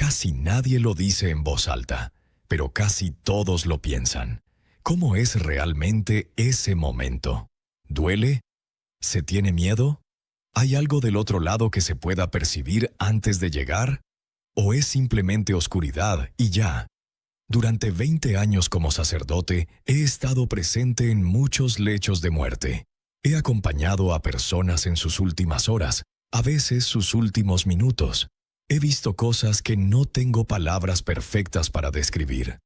Casi nadie lo dice en voz alta, pero casi todos lo piensan. ¿Cómo es realmente ese momento? ¿Duele? ¿Se tiene miedo? ¿Hay algo del otro lado que se pueda percibir antes de llegar? ¿O es simplemente oscuridad y ya? Durante 20 años como sacerdote, he estado presente en muchos lechos de muerte. He acompañado a personas en sus últimas horas, a veces sus últimos minutos. He visto cosas que no tengo palabras perfectas para describir.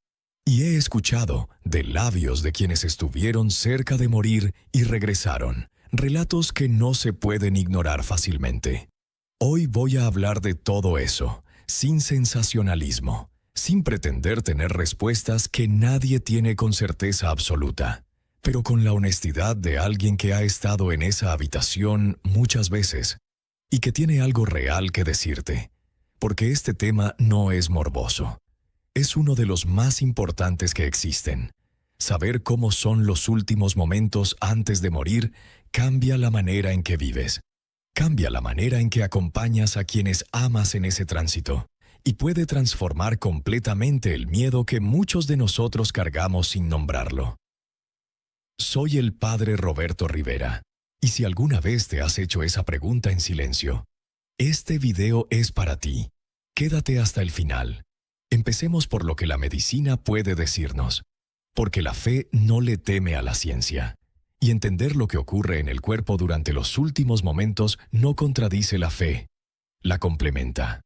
Y he escuchado, de labios de quienes estuvieron cerca de morir y regresaron, relatos que no se pueden ignorar fácilmente. Hoy voy a hablar de todo eso, sin sensacionalismo, sin pretender tener respuestas que nadie tiene con certeza absoluta, pero con la honestidad de alguien que ha estado en esa habitación muchas veces y que tiene algo real que decirte, porque este tema no es morboso. Es uno de los más importantes que existen. Saber cómo son los últimos momentos antes de morir cambia la manera en que vives. Cambia la manera en que acompañas a quienes amas en ese tránsito y puede transformar completamente el miedo que muchos de nosotros cargamos sin nombrarlo. Soy el Padre Roberto Rivera, y si alguna vez te has hecho esa pregunta en silencio, este video es para ti. Quédate hasta el final. Empecemos por lo que la medicina puede decirnos, porque la fe no le teme a la ciencia. Y entender lo que ocurre en el cuerpo durante los últimos momentos no contradice la fe, la complementa.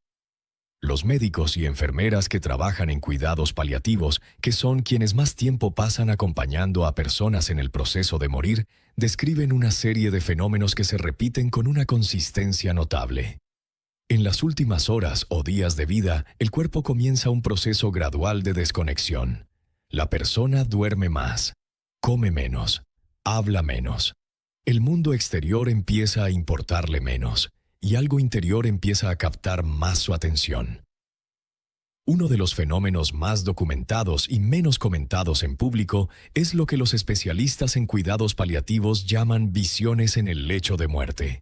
Los médicos y enfermeras que trabajan en cuidados paliativos, que son quienes más tiempo pasan acompañando a personas en el proceso de morir, describen una serie de fenómenos que se repiten con una consistencia notable. En las últimas horas o días de vida, el cuerpo comienza un proceso gradual de desconexión. La persona duerme más, come menos, habla menos. El mundo exterior empieza a importarle menos, y algo interior empieza a captar más su atención. Uno de los fenómenos más documentados y menos comentados en público es lo que los especialistas en cuidados paliativos llaman visiones en el lecho de muerte.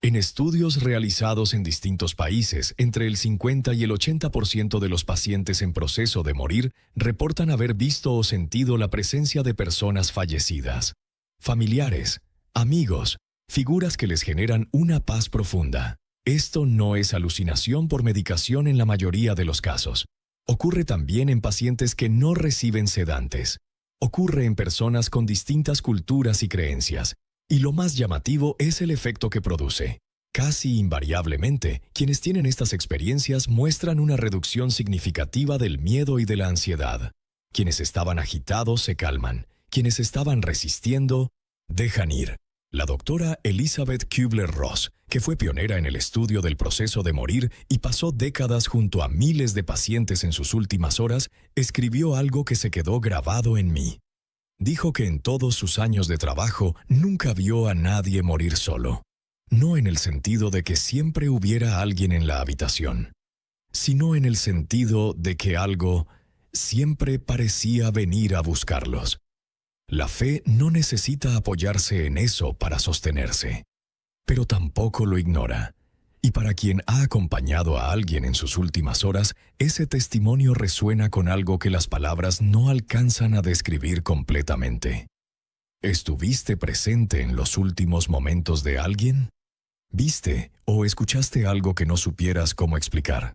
En estudios realizados en distintos países, entre el 50 y el 80% de los pacientes en proceso de morir reportan haber visto o sentido la presencia de personas fallecidas, familiares, amigos, figuras que les generan una paz profunda. Esto no es alucinación por medicación en la mayoría de los casos. Ocurre también en pacientes que no reciben sedantes. Ocurre en personas con distintas culturas y creencias. Y lo más llamativo es el efecto que produce. Casi invariablemente, quienes tienen estas experiencias muestran una reducción significativa del miedo y de la ansiedad. Quienes estaban agitados se calman. Quienes estaban resistiendo, dejan ir. La doctora Elizabeth Kubler-Ross, que fue pionera en el estudio del proceso de morir y pasó décadas junto a miles de pacientes en sus últimas horas, escribió algo que se quedó grabado en mí. Dijo que en todos sus años de trabajo nunca vio a nadie morir solo. No en el sentido de que siempre hubiera alguien en la habitación, sino en el sentido de que algo siempre parecía venir a buscarlos. La fe no necesita apoyarse en eso para sostenerse, pero tampoco lo ignora. Y para quien ha acompañado a alguien en sus últimas horas, ese testimonio resuena con algo que las palabras no alcanzan a describir completamente. ¿Estuviste presente en los últimos momentos de alguien? ¿Viste o escuchaste algo que no supieras cómo explicar?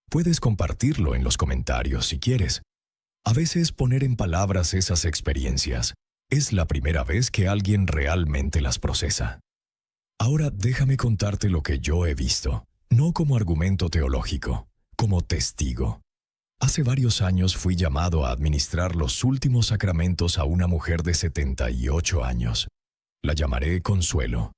Puedes compartirlo en los comentarios si quieres. A veces poner en palabras esas experiencias es la primera vez que alguien realmente las procesa. Ahora déjame contarte lo que yo he visto, no como argumento teológico, como testigo. Hace varios años fui llamado a administrar los últimos sacramentos a una mujer de 78 años. La llamaré Consuelo.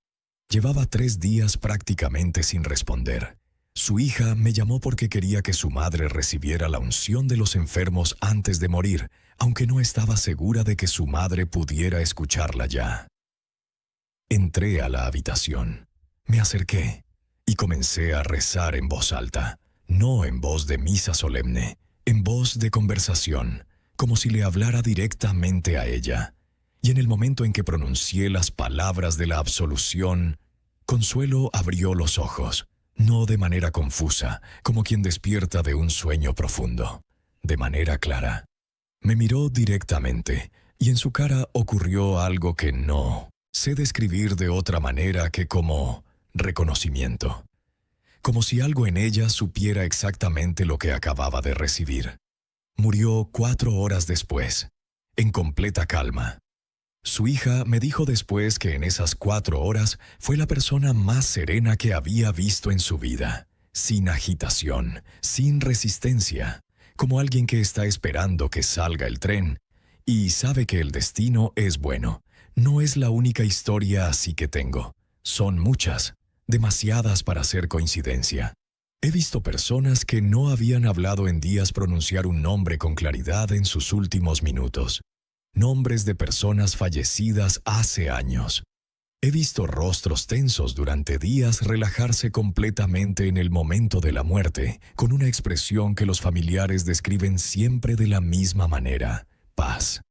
Llevaba 3 días prácticamente sin responder. Su hija me llamó porque quería que su madre recibiera la unción de los enfermos antes de morir, aunque no estaba segura de que su madre pudiera escucharla ya. Entré a la habitación, me acerqué y comencé a rezar en voz alta, no en voz de misa solemne, en voz de conversación, como si le hablara directamente a ella. Y en el momento en que pronuncié las palabras de la absolución, Consuelo abrió los ojos. no de manera confusa, como quien despierta de un sueño profundo, de manera clara. Me miró directamente, y en su cara ocurrió algo que no sé describir de otra manera que como reconocimiento. Como si algo en ella supiera exactamente lo que acababa de recibir. Murió 4 horas después, en completa calma. Su hija me dijo después que en esas 4 horas fue la persona más serena que había visto en su vida, sin agitación, sin resistencia, como alguien que está esperando que salga el tren y sabe que el destino es bueno. No es la única historia así que tengo. Son muchas, demasiadas para ser coincidencia. He visto personas que no habían hablado en días pronunciar un nombre con claridad en sus últimos minutos. Nombres de personas fallecidas hace años. He visto rostros tensos durante días relajarse completamente en el momento de la muerte, con una expresión que los familiares describen siempre de la misma manera: paz.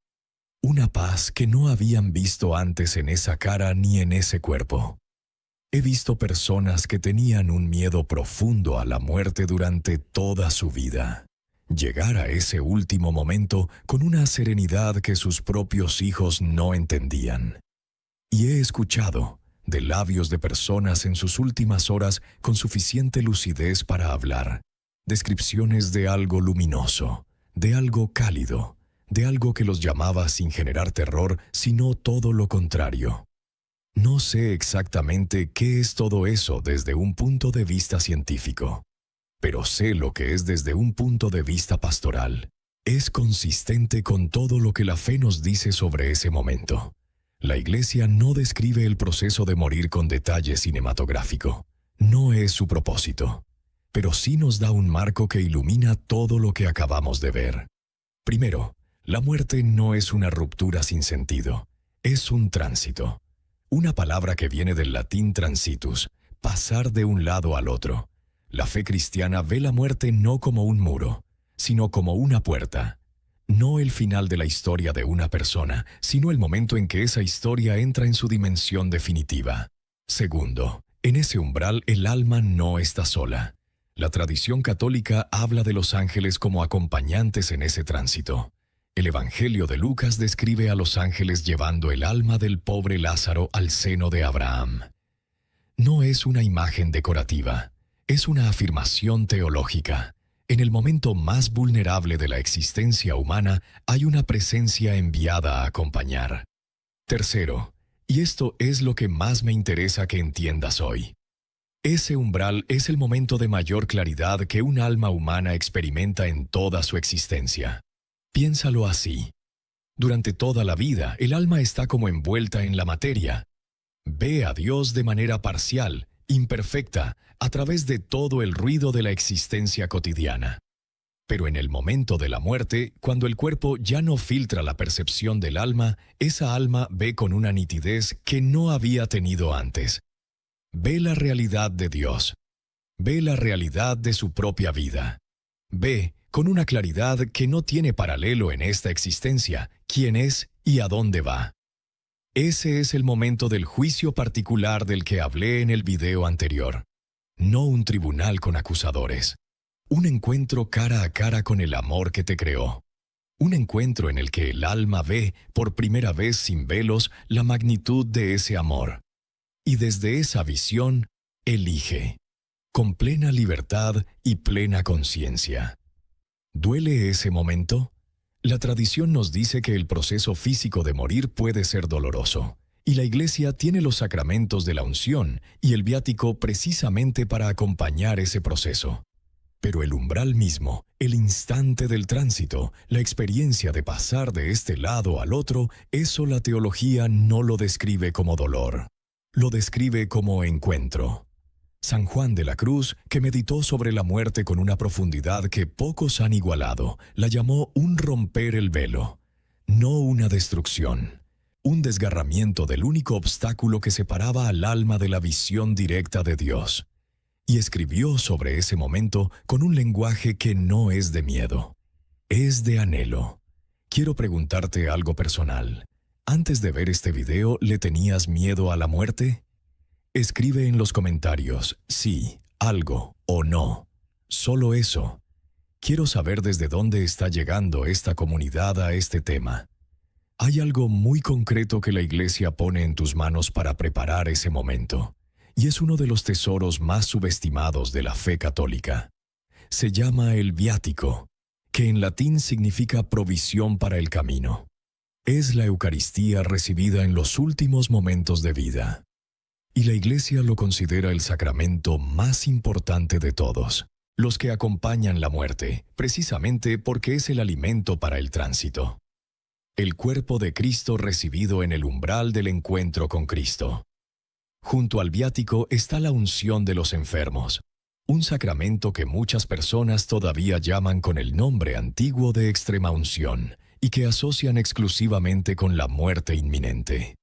Una paz que no habían visto antes en esa cara ni en ese cuerpo. He visto personas que tenían un miedo profundo a la muerte durante toda su vida. Llegar a ese último momento con una serenidad que sus propios hijos no entendían. Y he escuchado, de labios de personas en sus últimas horas con suficiente lucidez para hablar, descripciones de algo luminoso, de algo cálido, de algo que los llamaba sin generar terror, sino todo lo contrario. No sé exactamente qué es todo eso desde un punto de vista científico. Pero sé lo que es desde un punto de vista pastoral. Es consistente con todo lo que la fe nos dice sobre ese momento. La Iglesia no describe el proceso de morir con detalle cinematográfico. No es su propósito. Pero sí nos da un marco que ilumina todo lo que acabamos de ver. Primero, la muerte no es una ruptura sin sentido. Es un tránsito. Una palabra que viene del latín transitus, pasar de un lado al otro. La fe cristiana ve la muerte no como un muro, sino como una puerta. No el final de la historia de una persona, sino el momento en que esa historia entra en su dimensión definitiva. Segundo, en ese umbral el alma no está sola. La tradición católica habla de los ángeles como acompañantes en ese tránsito. El Evangelio de Lucas describe a los ángeles llevando el alma del pobre Lázaro al seno de Abraham. No es una imagen decorativa. Es una afirmación teológica. En el momento más vulnerable de la existencia humana hay una presencia enviada a acompañar. Tercero, y esto es lo que más me interesa que entiendas hoy. Ese umbral es el momento de mayor claridad que un alma humana experimenta en toda su existencia. Piénsalo así. Durante toda la vida, el alma está como envuelta en la materia. Ve a Dios de manera parcial, imperfecta, a través de todo el ruido de la existencia cotidiana. Pero en el momento de la muerte, cuando el cuerpo ya no filtra la percepción del alma, esa alma ve con una nitidez que no había tenido antes. Ve la realidad de Dios. Ve la realidad de su propia vida. Ve, con una claridad que no tiene paralelo en esta existencia, quién es y a dónde va. Ese es el momento del juicio particular del que hablé en el video anterior. No un tribunal con acusadores. Un encuentro cara a cara con el amor que te creó. Un encuentro en el que el alma ve, por primera vez sin velos, la magnitud de ese amor. Y desde esa visión, elige. Con plena libertad y plena conciencia. ¿Duele ese momento? La tradición nos dice que el proceso físico de morir puede ser doloroso, y la Iglesia tiene los sacramentos de la unción y el viático precisamente para acompañar ese proceso. Pero el umbral mismo, el instante del tránsito, la experiencia de pasar de este lado al otro, eso la teología no lo describe como dolor. Lo describe como encuentro. San Juan de la Cruz, que meditó sobre la muerte con una profundidad que pocos han igualado, la llamó un romper el velo, no una destrucción, un desgarramiento del único obstáculo que separaba al alma de la visión directa de Dios. Y escribió sobre ese momento con un lenguaje que no es de miedo, es de anhelo. Quiero preguntarte algo personal. ¿Antes de ver este video, le tenías miedo a la muerte? Escribe en los comentarios, sí, algo o no. Solo eso. Quiero saber desde dónde está llegando esta comunidad a este tema. Hay algo muy concreto que la Iglesia pone en tus manos para preparar ese momento, y es uno de los tesoros más subestimados de la fe católica. Se llama el viático, que en latín significa provisión para el camino. Es la Eucaristía recibida en los últimos momentos de vida. Y la Iglesia lo considera el sacramento más importante de todos, los que acompañan la muerte, precisamente porque es el alimento para el tránsito. El cuerpo de Cristo recibido en el umbral del encuentro con Cristo. Junto al viático está la unción de los enfermos, un sacramento que muchas personas todavía llaman con el nombre antiguo de extrema unción y que asocian exclusivamente con la muerte inminente.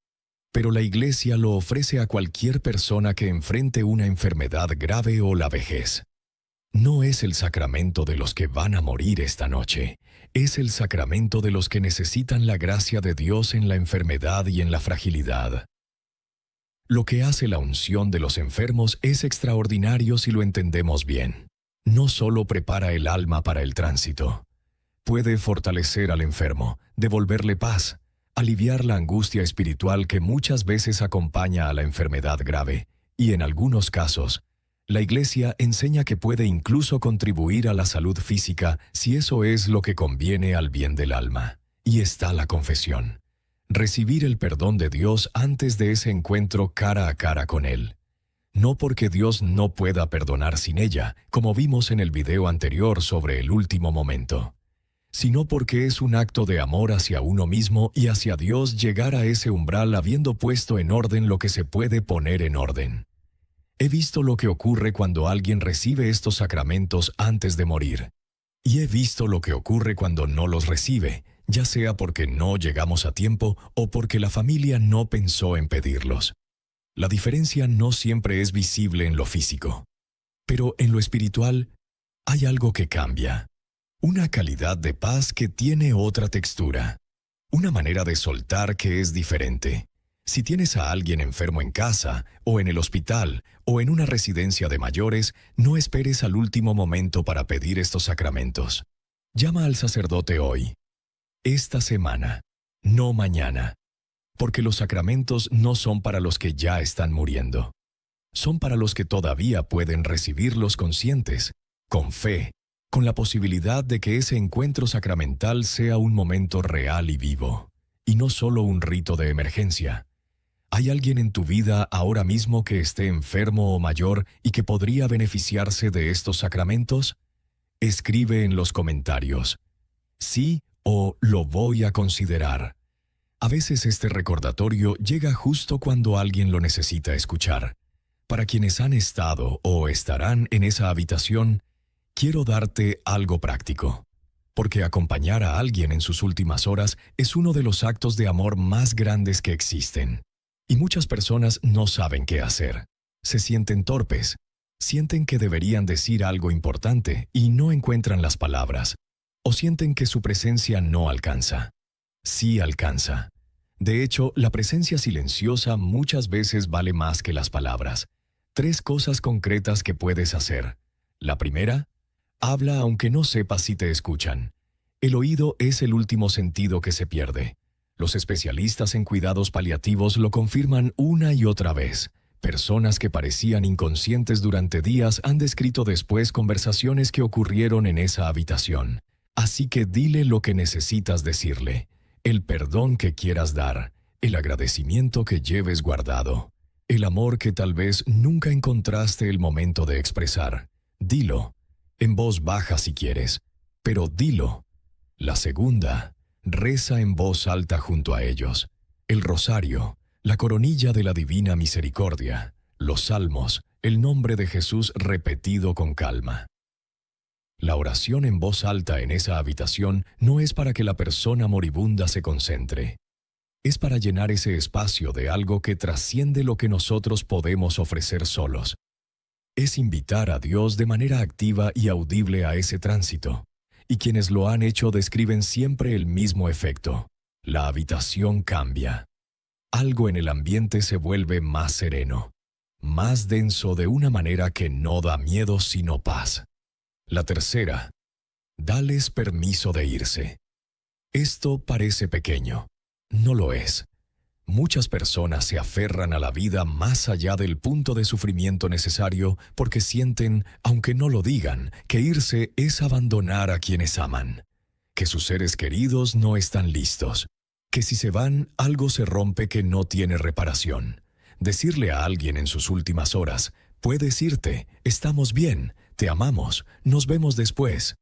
Pero la Iglesia lo ofrece a cualquier persona que enfrente una enfermedad grave o la vejez. No es el sacramento de los que van a morir esta noche, es el sacramento de los que necesitan la gracia de Dios en la enfermedad y en la fragilidad. Lo que hace la unción de los enfermos es extraordinario si lo entendemos bien. No solo prepara el alma para el tránsito. Puede fortalecer al enfermo, devolverle paz, aliviar la angustia espiritual que muchas veces acompaña a la enfermedad grave, y en algunos casos, la Iglesia enseña que puede incluso contribuir a la salud física si eso es lo que conviene al bien del alma. Y está la confesión. Recibir el perdón de Dios antes de ese encuentro cara a cara con Él. No porque Dios no pueda perdonar sin ella, como vimos en el video anterior sobre el último momento, sino porque es un acto de amor hacia uno mismo y hacia Dios llegar a ese umbral habiendo puesto en orden lo que se puede poner en orden. He visto lo que ocurre cuando alguien recibe estos sacramentos antes de morir. Y he visto lo que ocurre cuando no los recibe, ya sea porque no llegamos a tiempo o porque la familia no pensó en pedirlos. La diferencia no siempre es visible en lo físico. Pero en lo espiritual hay algo que cambia. Una calidad de paz que tiene otra textura. Una manera de soltar que es diferente. Si tienes a alguien enfermo en casa, o en el hospital, o en una residencia de mayores, no esperes al último momento para pedir estos sacramentos. Llama al sacerdote hoy, esta semana, no mañana, porque los sacramentos no son para los que ya están muriendo. Son para los que todavía pueden recibirlos conscientes, con fe, con la posibilidad de que ese encuentro sacramental sea un momento real y vivo, y no solo un rito de emergencia. ¿Hay alguien en tu vida ahora mismo que esté enfermo o mayor y que podría beneficiarse de estos sacramentos? Escribe en los comentarios, sí o lo voy a considerar. A veces este recordatorio llega justo cuando alguien lo necesita escuchar. Para quienes han estado o estarán en esa habitación, quiero darte algo práctico. Porque acompañar a alguien en sus últimas horas es uno de los actos de amor más grandes que existen. Y muchas personas no saben qué hacer. Se sienten torpes. Sienten que deberían decir algo importante y no encuentran las palabras. O sienten que su presencia no alcanza. Sí alcanza. De hecho, la presencia silenciosa muchas veces vale más que las palabras. 3 cosas concretas que puedes hacer. La primera, habla aunque no sepas si te escuchan. El oído es el último sentido que se pierde. Los especialistas en cuidados paliativos lo confirman una y otra vez. Personas que parecían inconscientes durante días han descrito después conversaciones que ocurrieron en esa habitación. Así que dile lo que necesitas decirle, el perdón que quieras dar, el agradecimiento que lleves guardado, el amor que tal vez nunca encontraste el momento de expresar. Dilo, en voz baja si quieres, pero dilo. La segunda, reza en voz alta junto a ellos. El rosario, la coronilla de la Divina Misericordia, los salmos, el nombre de Jesús repetido con calma. La oración en voz alta en esa habitación no es para que la persona moribunda se concentre. Es para llenar ese espacio de algo que trasciende lo que nosotros podemos ofrecer solos. Es invitar a Dios de manera activa y audible a ese tránsito. Y quienes lo han hecho describen siempre el mismo efecto. La habitación cambia. Algo en el ambiente se vuelve más sereno. más denso de una manera que no da miedo sino paz. La tercera, dales permiso de irse. Esto parece pequeño. No lo es. Muchas personas se aferran a la vida más allá del punto de sufrimiento necesario porque sienten, aunque no lo digan, que irse es abandonar a quienes aman, que sus seres queridos no están listos, que si se van algo se rompe que no tiene reparación. Decirle a alguien en sus últimas horas, puedes irte, estamos bien, te amamos, nos vemos después,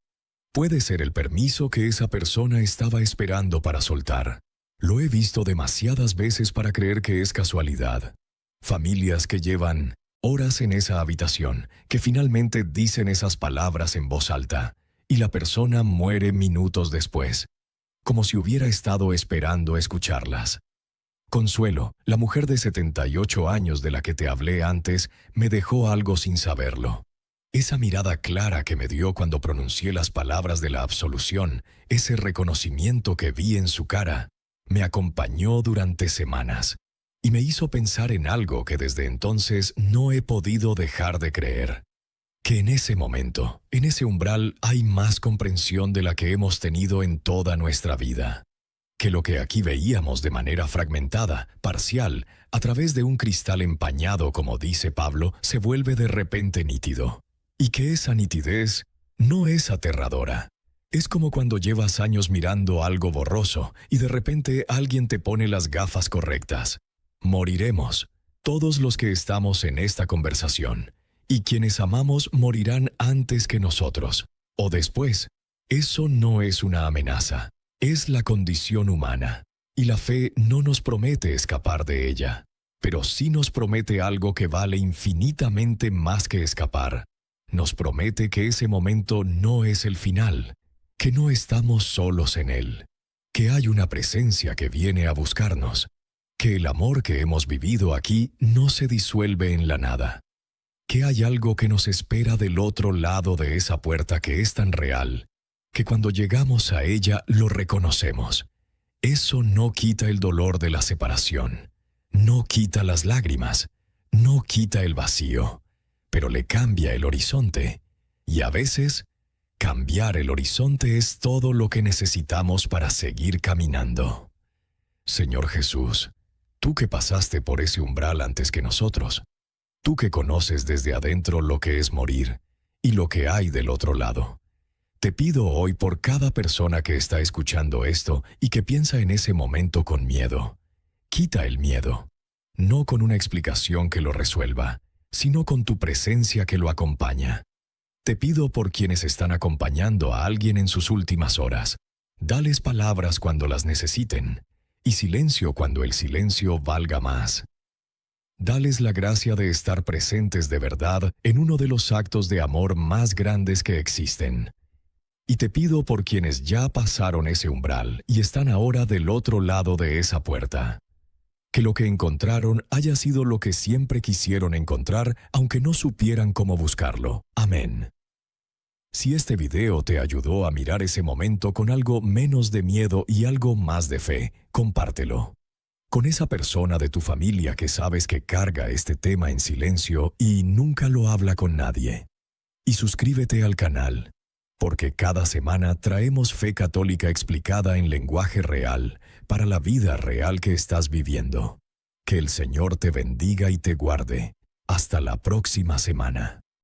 puede ser el permiso que esa persona estaba esperando para soltar. Lo he visto demasiadas veces para creer que es casualidad. Familias que llevan horas en esa habitación, que finalmente dicen esas palabras en voz alta, y la persona muere minutos después, como si hubiera estado esperando escucharlas. Consuelo, la mujer de 78 años de la que te hablé antes, me dejó algo sin saberlo. Esa mirada clara que me dio cuando pronuncié las palabras de la absolución, ese reconocimiento que vi en su cara, me acompañó durante semanas y me hizo pensar en algo que desde entonces no he podido dejar de creer. Que en ese momento, en ese umbral, hay más comprensión de la que hemos tenido en toda nuestra vida. Que lo que aquí veíamos de manera fragmentada, parcial, a través de un cristal empañado, como dice Pablo, se vuelve de repente nítido. Y que esa nitidez no es aterradora. Es como cuando llevas años mirando algo borroso y de repente alguien te pone las gafas correctas. Moriremos, todos los que estamos en esta conversación, y quienes amamos morirán antes que nosotros, o después. Eso no es una amenaza, es la condición humana, y la fe no nos promete escapar de ella, pero sí nos promete algo que vale infinitamente más que escapar. Nos promete que ese momento no es el final, que no estamos solos en él, que hay una presencia que viene a buscarnos, que el amor que hemos vivido aquí no se disuelve en la nada, que hay algo que nos espera del otro lado de esa puerta que es tan real, que cuando llegamos a ella lo reconocemos. Eso no quita el dolor de la separación, no quita las lágrimas, no quita el vacío, pero le cambia el horizonte, y a veces cambiar el horizonte es todo lo que necesitamos para seguir caminando. Señor Jesús, tú que pasaste por ese umbral antes que nosotros, tú que conoces desde adentro lo que es morir y lo que hay del otro lado, te pido hoy por cada persona que está escuchando esto y que piensa en ese momento con miedo. Quita el miedo, no con una explicación que lo resuelva, sino con tu presencia que lo acompaña. Te pido por quienes están acompañando a alguien en sus últimas horas. Dales palabras cuando las necesiten, y silencio cuando el silencio valga más. Dales la gracia de estar presentes de verdad en uno de los actos de amor más grandes que existen. Y te pido por quienes ya pasaron ese umbral y están ahora del otro lado de esa puerta. Que lo que encontraron haya sido lo que siempre quisieron encontrar, aunque no supieran cómo buscarlo. Amén. Si este video te ayudó a mirar ese momento con algo menos de miedo y algo más de fe, compártelo con esa persona de tu familia que sabes que carga este tema en silencio y nunca lo habla con nadie. Y suscríbete al canal, porque cada semana traemos fe católica explicada en lenguaje real para la vida real que estás viviendo. Que el Señor te bendiga y te guarde. Hasta la próxima semana.